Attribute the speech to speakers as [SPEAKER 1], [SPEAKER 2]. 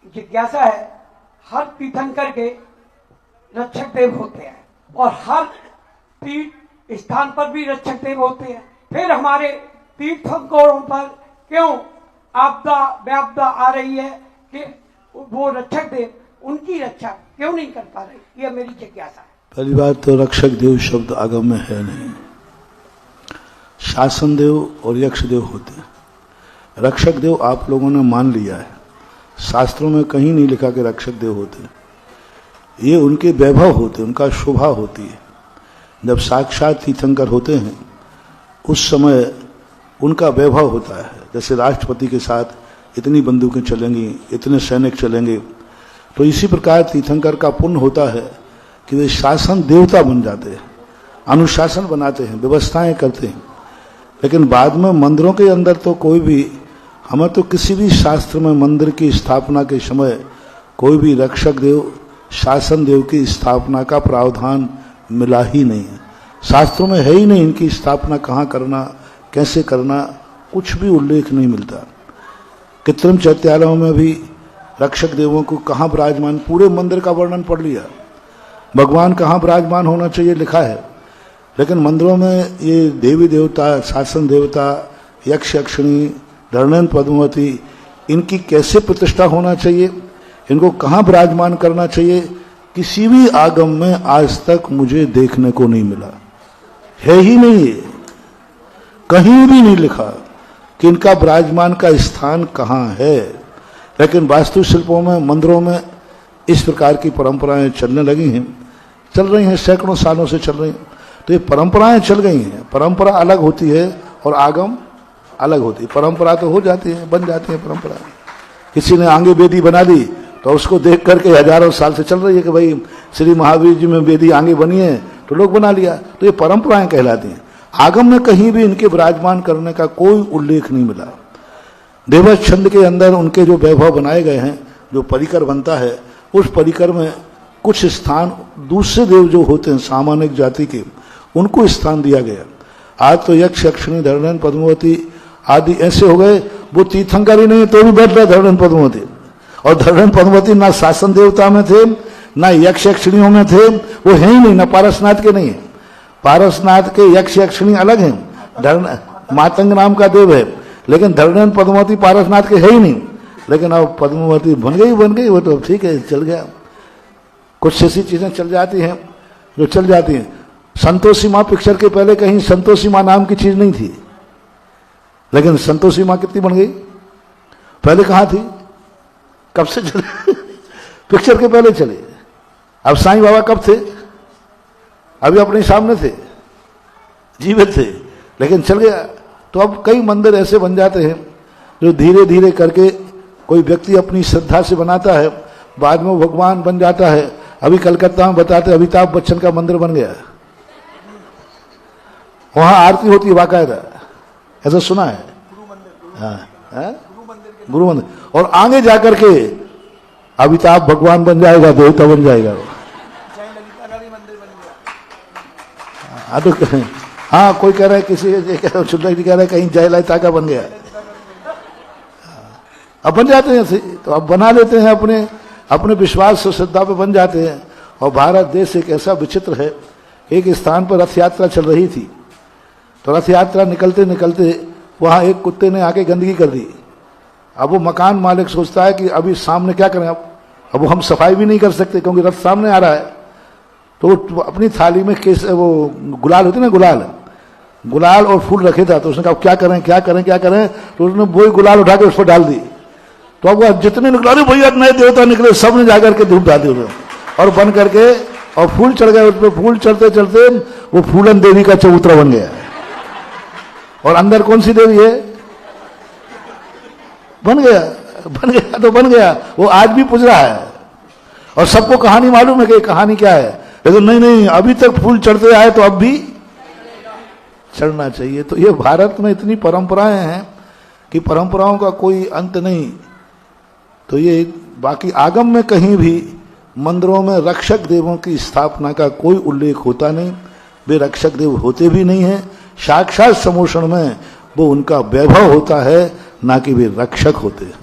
[SPEAKER 1] जिज्ञासा है, हर तीर्थंकर के रक्षक देव होते हैं और हर तीर्थ स्थान पर भी रक्षक देव होते हैं। फिर हमारे तीर्थंकरों पर क्यों आपदा व्यापदा आ रही है कि वो रक्षक देव उनकी रक्षा क्यों नहीं कर पा रहे? यह मेरी जिज्ञासा है।
[SPEAKER 2] पहली बात तो रक्षक देव शब्द आगम में है नहीं, शासन देव और यक्ष देव होते हैं। रक्षक देव आप लोगों ने मान लिया है, शास्त्रों में कहीं नहीं लिखा कि रक्षक देव होते हैं। ये उनके वैभव होते हैं, उनका शोभा होती है। जब साक्षात तीर्थंकर होते हैं उस समय उनका वैभव होता है। जैसे राष्ट्रपति के साथ इतनी बंदूकें चलेंगी, इतने सैनिक चलेंगे, तो इसी प्रकार तीर्थंकर का पुण्य होता है कि वे शासन देवता बन जाते हैं, अनुशासन बनाते हैं, व्यवस्थाएं करते हैं। लेकिन बाद में मंदिरों के अंदर तो कोई भी, हमें तो किसी भी शास्त्र में मंदिर की स्थापना के समय कोई भी रक्षक देव शासन देव की स्थापना का प्रावधान मिला ही नहीं है। शास्त्रों में है ही नहीं इनकी स्थापना कहाँ करना, कैसे करना, कुछ भी उल्लेख नहीं मिलता। कृत्रिम चैत्यालयों में भी रक्षक देवों को कहाँ विराजमान, पूरे मंदिर का वर्णन पढ़ लिया, भगवान कहाँ विराजमान होना चाहिए लिखा है। लेकिन मंदिरों में ये देवी देवता, शासन देवता, यक्ष यक्षिणी, धरणेन्द्र पद्मावती, इनकी कैसे प्रतिष्ठा होना चाहिए, इनको कहाँ विराजमान करना चाहिए, किसी भी आगम में आज तक मुझे देखने को नहीं मिला। है ही नहीं, है कहीं भी नहीं लिखा कि इनका विराजमान का स्थान कहाँ है। लेकिन वास्तुशिल्पों में, मंदिरों में इस प्रकार की परंपराएं चलने लगी हैं, चल रही हैं, सैकड़ों सालों से चल रही हैं। तो ये परंपराएं चल गई हैं। परंपरा अलग होती है और आगम अलग होती है। परंपरा तो हो जाती है, बन जाती है परंपरा। किसी ने आगे वेदी बना दी तो उसको देख करके हजारों साल से चल रही है कि भाई श्री महावीर जी में वेदी आगे बनी है तो लोग बना लिया, तो ये परंपराएं कहलाती हैं। आगम में कहीं भी इनके विराजमान करने का कोई उल्लेख नहीं मिला। देवश छंद के अंदर उनके जो वैभव बनाए गए हैं, जो परिकर बनता है, उस परिकर में कुछ स्थान दूसरे देव जो होते हैं सामान्य जाति के, उनको स्थान दिया गया। आज तो यक्ष यक्षिणी, धरणेन्द्र पद्मावती आदि ऐसे हो गए, वो तीर्थंकर ही नहीं तो भी बैठ रहे धरणेन्द्र पद्मावती। और धरणेन्द्र पद्मावती ना शासन देवता में थे, ना यक्ष यक्षिणियों में थे, वो है ही नहीं, ना पारसनाथ के नहीं है। पारसनाथ के यक्ष यक्षिणी अलग हैं, मातंग नाम का देव है, लेकिन धरणेन्द्र पद्मावती पारसनाथ के है ही नहीं। लेकिन अब पद्मावती बन गई, वो तो ठीक है, चल गया। कुछ ऐसी चीजें चल जाती हैं जो चल जाती हैं। संतोषी माँ पिक्चर के पहले कहीं संतोषी माँ नाम की चीज नहीं थी, लेकिन संतोषी माँ कितनी बन गई, पहले कहाँ थी, कब से चले पिक्चर के पहले चले। अब साईं बाबा कब थे, अभी अपने सामने थे, जीवित थे, लेकिन चल गया। तो अब कई मंदिर ऐसे बन जाते हैं जो धीरे धीरे करके कोई व्यक्ति अपनी श्रद्धा से बनाता है, बाद में वो भगवान बन जाता है। अभी कलकत्ता में बताते अमिताभ बच्चन का मंदिर बन गया, वहां आरती होती है बाकायदा, ऐसा सुना है। गुरु मंदिर, और आगे जाकर के अमिताभ भगवान बन जाएगा, देवता बन जाएगा। हाँ, कोई कह रहा है, किसी सुंदर जी कह रहा है कहीं जयललिता का बन गया। अब बन जाते हैं, तो अब बना लेते हैं, अपने विश्वास और श्रद्धा पे बन जाते हैं। और भारत देश एक ऐसा विचित्र है, एक स्थान पर रथ यात्रा चल रही थी, तो रथ यात्रा निकलते निकलते वहां एक कुत्ते ने आके गंदगी कर दी। अब वो मकान मालिक सोचता है कि अभी सामने क्या करें, अब वो हम सफाई भी नहीं कर सकते क्योंकि रथ सामने आ रहा है। तो वो अपनी थाली में वो गुलाल होती ना, गुलाल और फूल रखे था, तो उसने कहा क्या करें, तो उसने वही गुलाल उठा के उस पर डाल दी। तो अब वो जितने निकले, अरे भैया नए देवता निकले, सब ने जाकर के धूप डाल दी और बन करके, और फूल चढ़ गए उस पर। फूल चढ़ते चढ़ते वो फूलन देवी का चबूतरा बन गया। और अंदर कौन सी देवी है, बन गया, वो आज भी पूज रहा है। और सबको कहानी मालूम है कि कहानी क्या है, लेकिन नहीं, अभी तक फूल चढ़ते आए तो अब भी चढ़ना चाहिए। तो ये भारत में इतनी परंपराएं हैं कि परंपराओं का कोई अंत नहीं। तो ये बाकी आगम में कहीं भी मंदिरों में रक्षक देवों की स्थापना का कोई उल्लेख होता नहीं, वे रक्षक देव होते भी नहीं हैं। साक्षात समोषण में वो उनका वैभव होता है, ना कि वे रक्षक होते हैं।